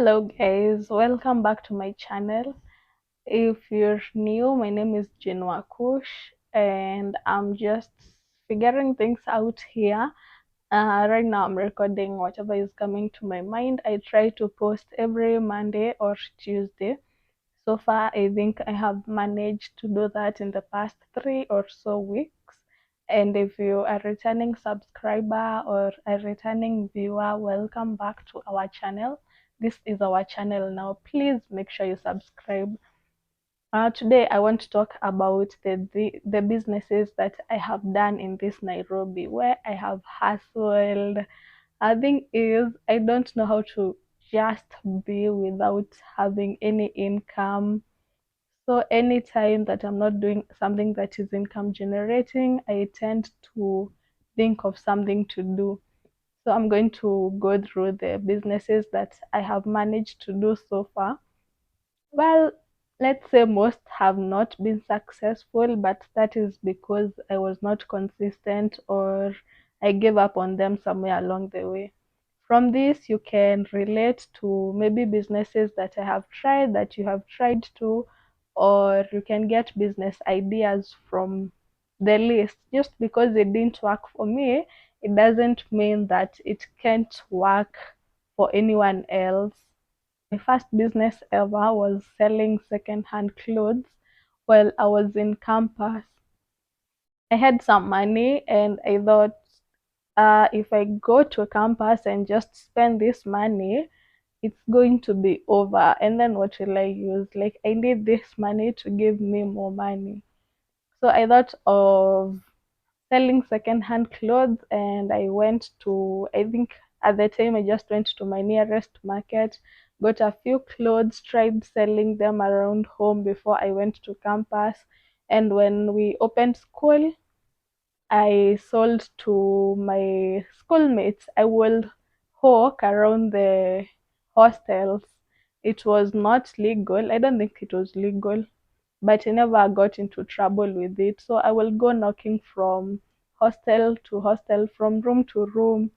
Hello guys, welcome back to my channel. If you're new, my name is Jinwa Kush and I'm just figuring things out here. Right now I'm recording whatever is coming to my mind. I try to post every Monday or Tuesday. So far, I think I have managed to do that in the past 3 or so weeks. And if you are a returning subscriber or a returning viewer, welcome back to our channel. This is our channel now. Please make sure you subscribe. Today, I want to talk about the businesses that I have done in this Nairobi, where I have hustled. I think is I don't know how to just be without having any income. So anytime that I'm not doing something that is income generating, I tend to think of something to do. So I'm going to go through the businesses that I have managed to do so far. Well, let's say most have not been successful, but that is because I was not consistent or I gave up on them somewhere along the way. From this, you can relate to maybe businesses that I have tried, that you have tried to, or you can get business ideas from the list. Just because it didn't work for me, it doesn't mean that it can't work for anyone else. My first business ever was selling secondhand clothes while I was in campus. I had some money and I thought if I go to campus and just spend this money, it's going to be over. And then what will I use? Like, I need this money to give me more money. So I thought of selling secondhand clothes and I went to, I think at the time I just went to my nearest market, got a few clothes, tried selling them around home before I went to campus. And when we opened school, I sold to my schoolmates. I would hawk around the hostels. It was not legal. I don't think it was legal, but I never got into trouble with it. So I will go knocking from hostel to hostel, from room to room,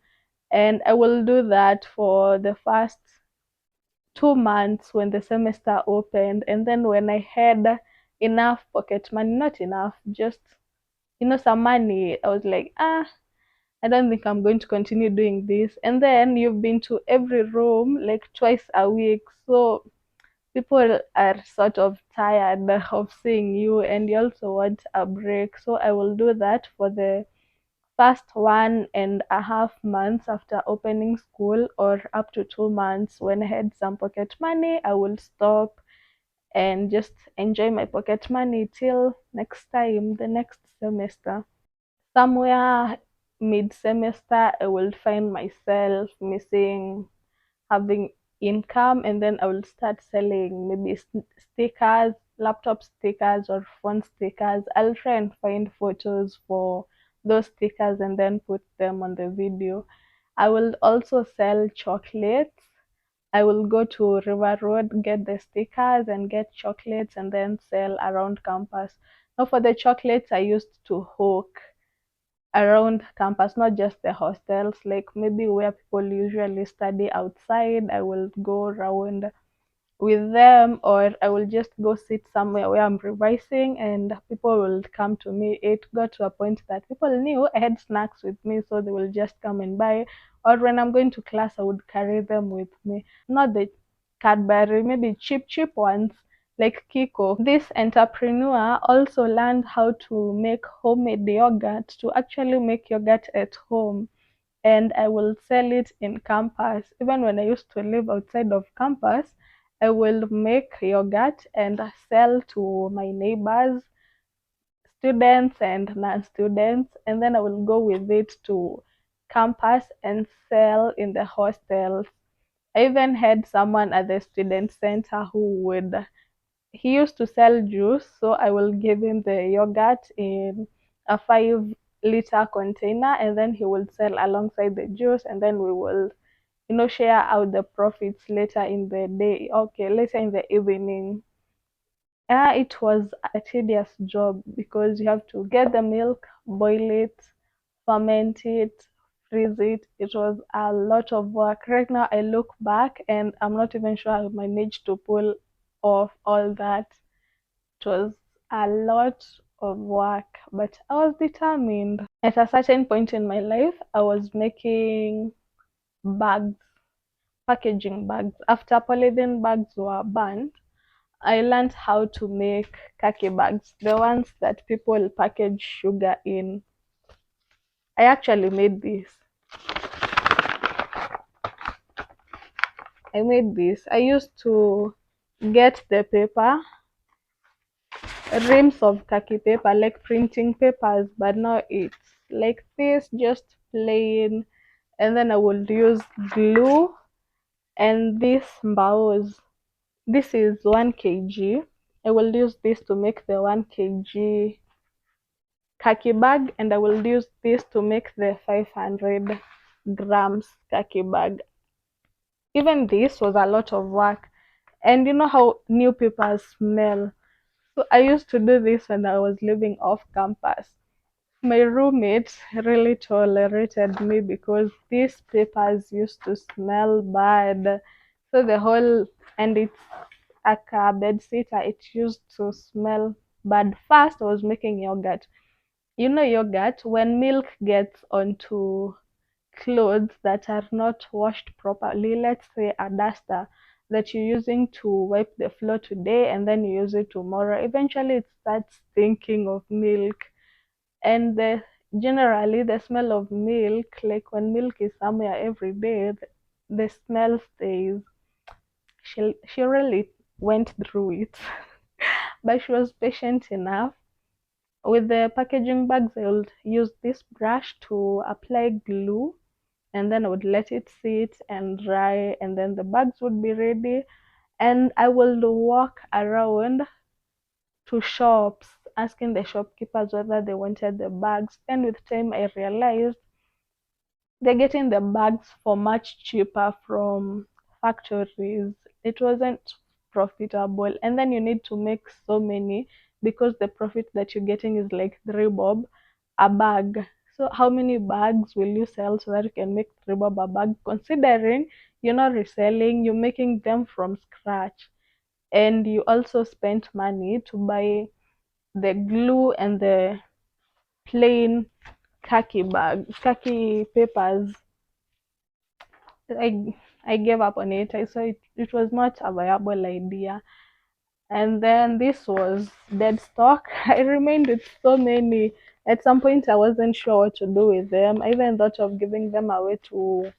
and I will do that for the first 2 months when the semester opened. And then when I had enough pocket money, not enough, just some money, I was like, I don't think I'm going to continue doing this. And then you've been to every room like twice a week. So people are sort of tired of seeing you and you also want a break. So I will do that for the first 1.5 months after opening school, or up to 2 months. When I had some pocket money, I will stop and just enjoy my pocket money till next time, the next semester. Somewhere mid semester, I will find myself missing having income, and then I will start selling maybe stickers, laptop stickers, or phone stickers. I'll try and find photos for those stickers and then put them on the video. I will also sell chocolates. I will go to River Road, get the stickers and get chocolates, and then sell around campus. Now, for the chocolates, I used to hawk around campus, not just the hostels, like maybe where people usually study outside. I will go around with them, or I will just go sit somewhere where I'm revising and people will come to me. It got to a point that people knew I had snacks with me, so they will just come and buy. Or when I'm going to class, I would carry them with me. Not the Cadbury, maybe cheap ones like Kiko. This entrepreneur also learned how to make homemade yogurt, to actually make yogurt at home. And I will sell it in campus. Even when I used to live outside of campus, I will make yogurt and sell to my neighbors, students and non-students, and then I will go with it to campus and sell in the hostels. I even had someone at the student center who would he used to sell juice, so I will give him the yogurt in a 5-liter container, and then he will sell alongside the juice, and then we will, share out the profits later in the day. Okay, later in the evening. It was a tedious job because you have to get the milk, boil it, ferment it, freeze it. It was a lot of work. Right now, I look back and I'm not even sure I managed to pull off all that. It was a lot of work, but I was determined. At a certain point in my life, I was making bags, packaging bags. After polythene bags were banned, I learned how to make kaki bags, the ones that people package sugar in. I actually made this. I made this. I used to get the paper, reams of khaki paper, like printing papers, but now it's like this, just plain. And then I would use glue and these bows. This is 1 kg. I will use this to make the 1 kg khaki bag, and I will use this to make the 500 grams khaki bag. Even this was a lot of work. And you know how new papers smell. So I used to do this when I was living off campus. My roommate really tolerated me because these papers used to smell bad. So the whole, and it's like a bed sitter, it used to smell bad. First, I was making yogurt. You know, yogurt, when milk gets onto clothes that are not washed properly, let's say a duster that you're using to wipe the floor today and then you use it tomorrow, eventually it starts stinking of milk. And generally, the smell of milk, like when milk is somewhere every day, the smell stays. She really went through it, but she was patient enough. With the packaging bags, I would use this brush to apply glue, and then I would let it sit and dry, and then the bags would be ready. And I will walk around to shops asking the shopkeepers whether they wanted the bags. And with time, I realized they're getting the bags for much cheaper from factories. It wasn't profitable. And then you need to make so many because the profit that you're getting is like 3 bob a bag. So how many bags will you sell so that you can make 3 bob a bag? Considering you're not reselling, you're making them from scratch. And you also spent money to buy the glue and the plain khaki papers. I gave up on it. I saw it was not a viable idea. And then this was dead stock. I remained with so many. At some point, I wasn't sure what to do with them. I even thought of giving them away to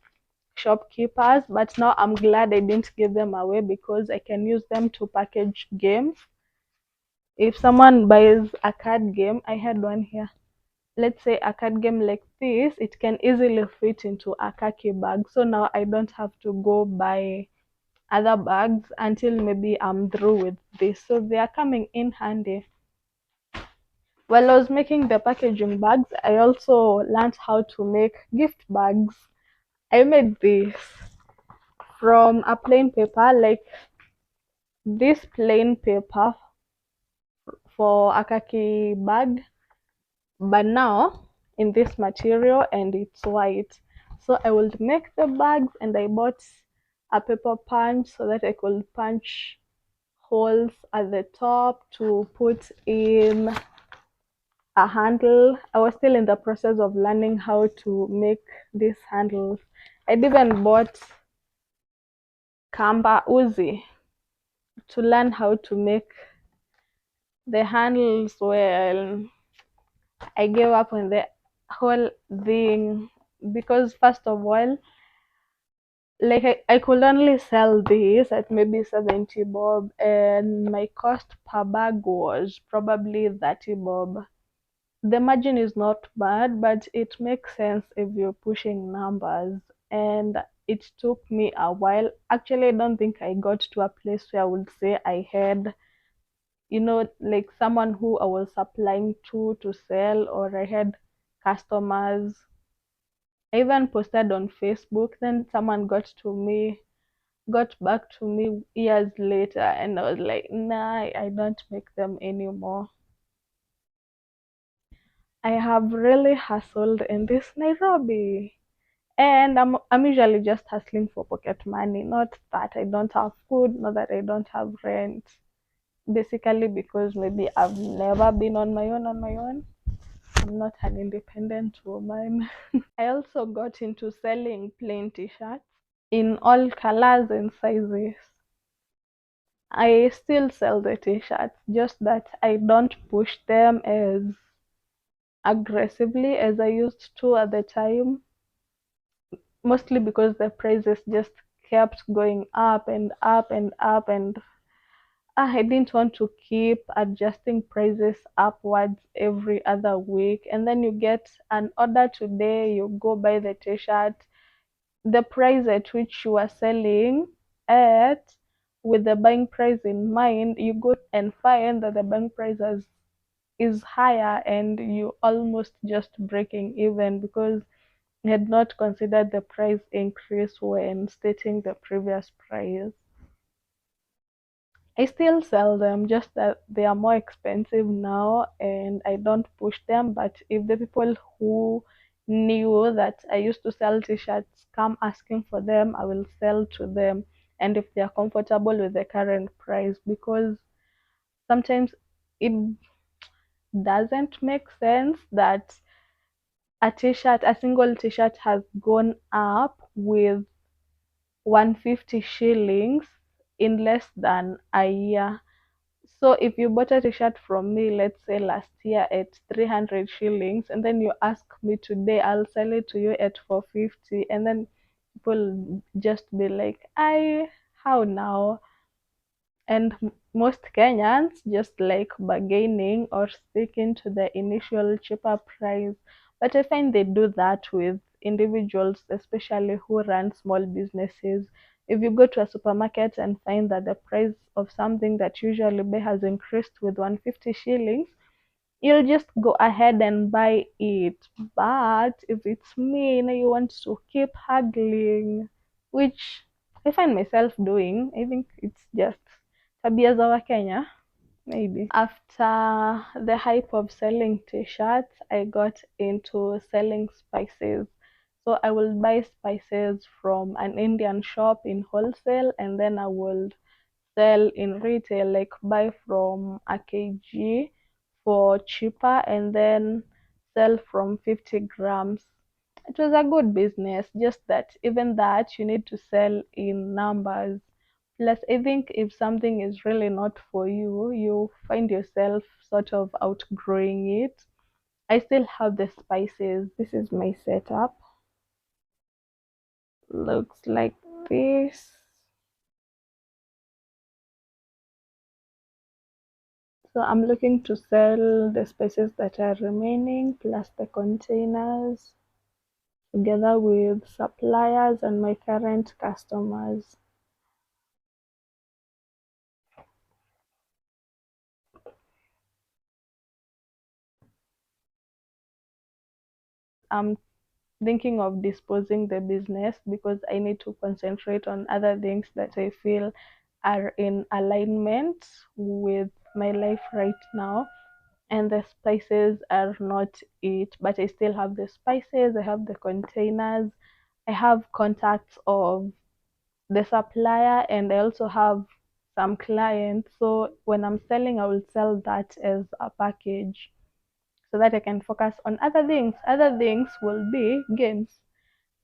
shopkeepers, but now I'm glad I didn't give them away because I can use them to package games. If someone buys a card game, I had one here. Let's say a card game like this, it can easily fit into a khaki bag. So now I don't have to go buy other bags until maybe I'm through with this. So they are coming in handy. While I was making the packaging bags, I also learned how to make gift bags. I made this from a plain paper, like this plain paper for a khaki bag, but now in this material and it's white. So I would make the bags, and I bought a paper punch so that I could punch holes at the top to put in a handle. I was still in the process of learning how to make these handles. I even bought Kamba Uzi to learn how to make the handles. Well, I gave up on the whole thing because first of all, like I could only sell this at maybe 70 bob, and my cost per bag was probably 30 bob. The margin is not bad, but it makes sense if you're pushing numbers. And it took me a while. Actually, I don't think I got to a place where I would say I had, like someone who I was supplying to sell, or I had customers. I even posted on Facebook, then someone got back to me years later, and I was like, nah, I don't make them anymore. I have really hustled in this Nairobi. And I'm usually just hustling for pocket money, not that I don't have food, not that I don't have rent. Basically because maybe I've never been on my own. I'm not an independent woman. I also got into selling plain t-shirts in all colors and sizes. I still sell the t-shirts, just that I don't push them as aggressively as I used to at the time, mostly because the prices just kept going up and up and up, and I didn't want to keep adjusting prices upwards every other week. And then you get an order today, you go buy the t-shirt, the price at which you are selling at, with the buying price in mind, you go and find that the buying price is higher, and you almost just breaking even because you had not considered the price increase when stating the previous price. I still sell them, just that they are more expensive now and I don't push them. But if the people who knew that I used to sell t-shirts come asking for them, I will sell to them. And if they are comfortable with the current price, because sometimes it doesn't make sense that a single t-shirt has gone up with 150 shillings in less than a year. So if you bought a t-shirt from me, let's say last year at 300 shillings, and then you ask me today, I'll sell it to you at 450, and then people just be like, "I, how now?" And most Kenyans just like bargaining or sticking to the initial cheaper price. But I find they do that with individuals, especially who run small businesses. If you go to a supermarket and find that the price of something that usually buy has increased with 150 shillings, you'll just go ahead and buy it. But if it's me, you want to keep haggling, which I find myself doing. I think it's just tabia za Wakenya, maybe. After the hype of selling t-shirts, I got into selling spices. So I will buy spices from an Indian shop in wholesale, and then I will sell in retail, like buy from a kg for cheaper and then sell from 50 grams. It was a good business, just that even that you need to sell in numbers. Plus, I think if something is really not for you, you find yourself sort of outgrowing it. I still have the spices. This is my setup. Looks like this. So I'm looking to sell the spaces that are remaining plus the containers together with suppliers and my current customers. I'm thinking of disposing the business because I need to concentrate on other things that I feel are in alignment with my life right now. And the spices are not it, but I still have the spices, I have the containers, I have contacts of the supplier, and I also have some clients. So when I'm selling, I will sell that as a package so that I can focus on other things. Other things will be games.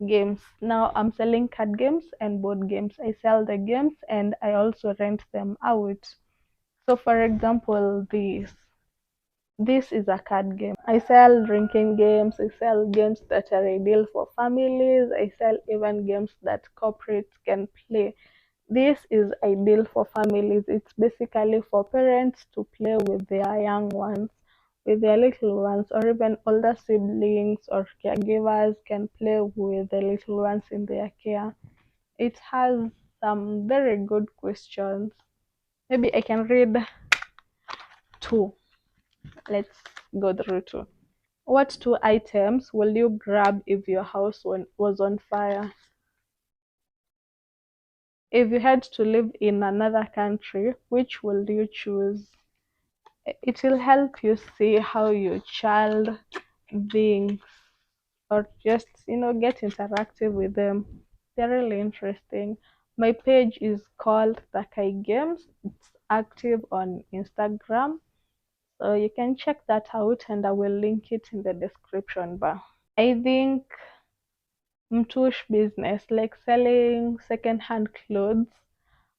Games. Now I'm selling card games and board games. I sell the games and I also rent them out. So for example, this is a card game. I sell drinking games. I sell games that are ideal for families. I sell even games that corporates can play. This is ideal for families. It's basically for parents to play with their young ones, with their little ones, or even older siblings or caregivers can play with the little ones in their care. It has some very good questions. Maybe I can read two. Let's go through two. What two items will you grab if your house was on fire? If you had to live in another country, which will you choose? It will help you see how your child thinks. or just get interactive with them. They're really interesting. My page is called Thakai Games. It's active on Instagram, so you can check that out, and I will link it in the description bar. I think mtush business, like selling secondhand clothes,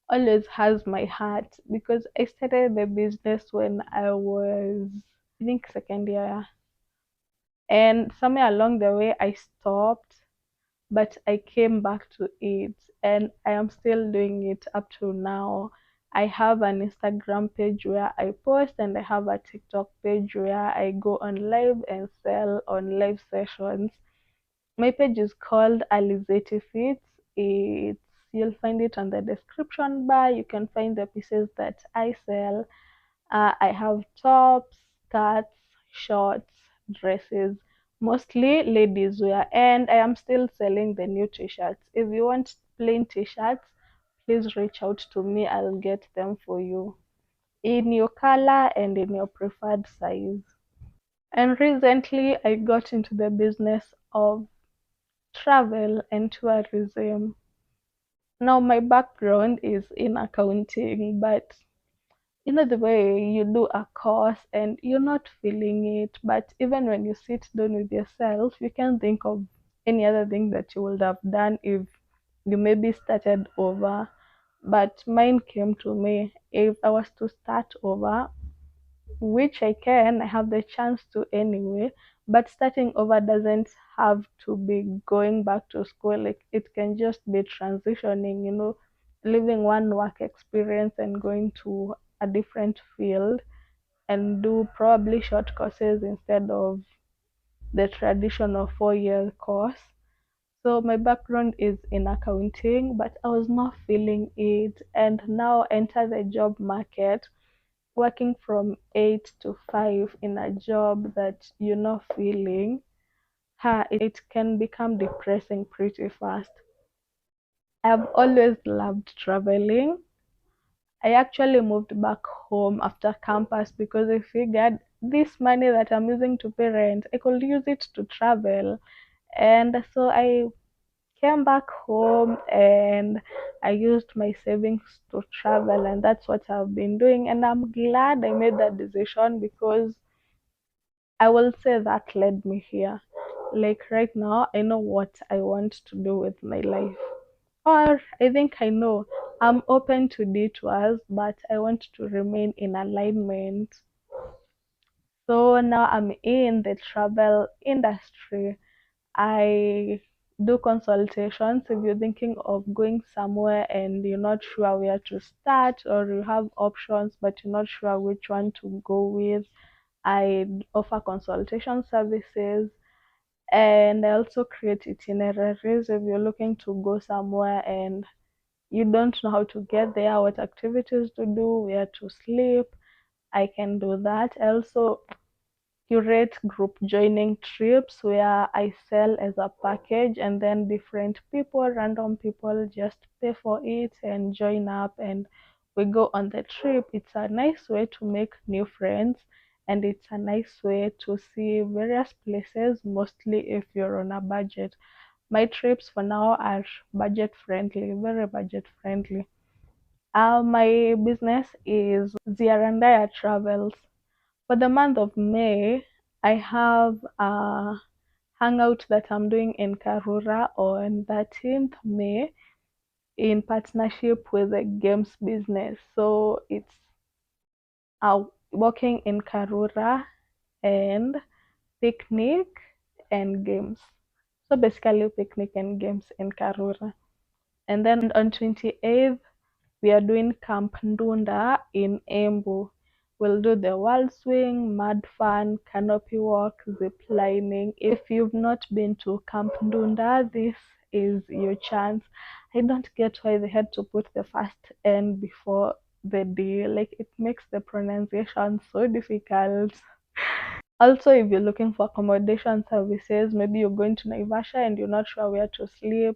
always has my heart because I started the business when I was, I think, second year, and somewhere along the way I stopped, but I came back to it, and I am still doing it up to now. I have an Instagram page where I post, and I have a TikTok page where I go on live and sell on live sessions. My page is called Alizeti Fits. It's You'll find it on the description bar. You can find the pieces that I sell. I have tops, skirts, shorts, dresses, mostly ladies wear, and I am still selling the new t-shirts. If you want plain t-shirts, please reach out to me. I'll get them for you in your color and in your preferred size. And recently, I got into the business of travel and tourism. Now, my background is in accounting, but the way you do a course and you're not feeling it, but even when you sit down with yourself, you can think of any other thing that you would have done if you maybe started over. But mine came to me. If I was to start over, which I can, I have the chance to anyway. But starting over doesn't have to be going back to school. Like, it can just be transitioning, living one work experience and going to a different field and do probably short courses instead of the traditional 4 year course. So my background is in accounting, but I was not feeling it, and now enter the job market working from 8 to 5 in a job that you're not feeling, it can become depressing pretty fast. I've always loved traveling. I actually moved back home after campus because I figured this money that I'm using to pay rent, I could use it to travel. And so I came back home and I used my savings to travel, and that's what I've been doing. And I'm glad I made that decision because I will say that led me here. Like right now, I know what I want to do with my life. Or I think I know I'm open to detours, but I want to remain in alignment. So now I'm in the travel industry. I do consultations if you're thinking of going somewhere and you're not sure where to start, or you have options but you're not sure which one to go with. I offer consultation services, and I also create itineraries if you're looking to go somewhere and you don't know how to get there, what activities to do, where to sleep. I can do that. I also curate group joining trips where I sell as a package, and then different people, random people, just pay for it and join up, and we go on the trip. It's a nice way to make new friends, and it's a nice way to see various places, mostly if you're on a budget. My trips for now are budget friendly, very budget friendly. My business is Ziara Travels. For the month of May, I have a hangout that I'm doing in Karura on 13th May in partnership with the games business. So it's walking in Karura and picnic and games. So basically, picnic and games in Karura. And then on 28th, we are doing Camp Ndunda in Embu. We'll do the wall swing, mud fun, canopy walk, zip lining. If you've not been to Camp Ndunda, this is your chance. I don't get why they had to put the first N before the D. Like, it makes the pronunciation so difficult. Also, if you're looking for accommodation services, maybe you're going to Naivasha and you're not sure where to sleep,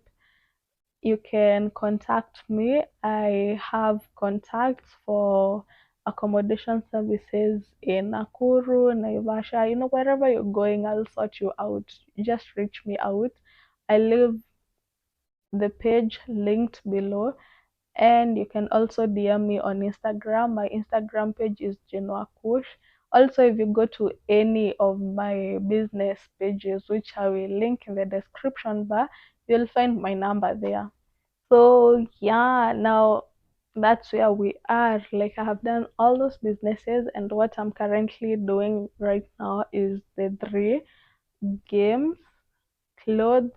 you can contact me. I have contacts for accommodation services in Nakuru, Naivasha, wherever you're going, I'll sort you out. Just reach me out. I leave the page linked below, and you can also DM me on Instagram. My Instagram page is Kush. Also, if you go to any of my business pages, which I will link in the description bar, you'll find my number there. So yeah, now that's where we are. Like I have done all those businesses, and what I'm currently doing right now is the three: games, clothes,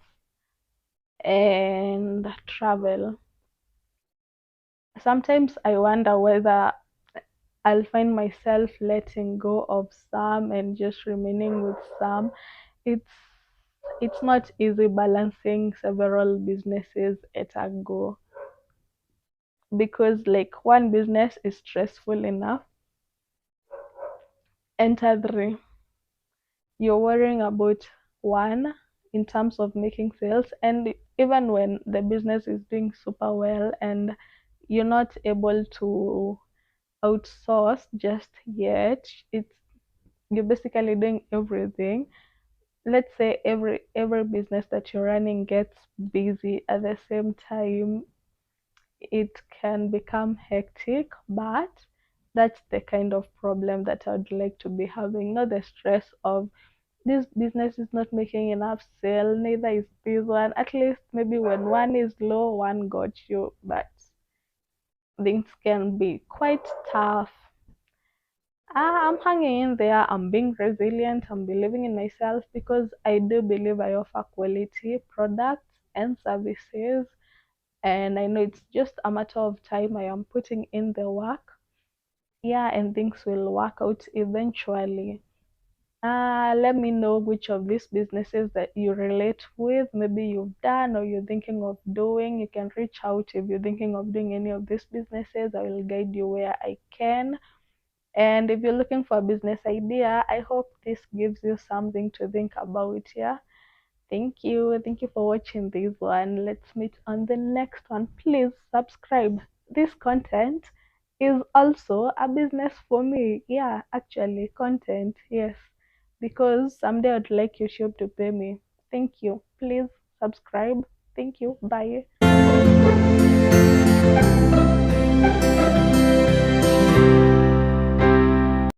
and travel. Sometimes I wonder whether I'll find myself letting go of some and just remaining with some. It's it's not easy balancing several businesses at a go, because like one business is stressful enough. Enter three. You're worrying about one in terms of making sales, and even when the business is doing super well and you're not able to outsource just yet, it's you're basically doing everything. Let's say every business that you're running gets busy at the same time, it can become hectic, but that's the kind of problem that I'd like to be having, not the stress of this business is not making enough sale, neither is this one. At least maybe when one is low, one got you, but things can be quite tough. I'm hanging in there. I'm being resilient. I'm believing in myself because I do believe I offer quality products and services. And I know it's just a matter of time. I am putting in the work. Yeah, and things will work out eventually. Let me know which of these businesses that you relate with. Maybe you've done or you're thinking of doing. You can reach out if you're thinking of doing any of these businesses. I will guide you where I can. And if you're looking for a business idea, I hope this gives you something to think about. Yeah. Thank you. Thank you for watching this one. Let's meet on the next one. Please subscribe. This content is also a business for me. Yeah, actually, content. Yes. Because someday I'd like YouTube to pay me. Thank you. Please subscribe. Thank you. Bye.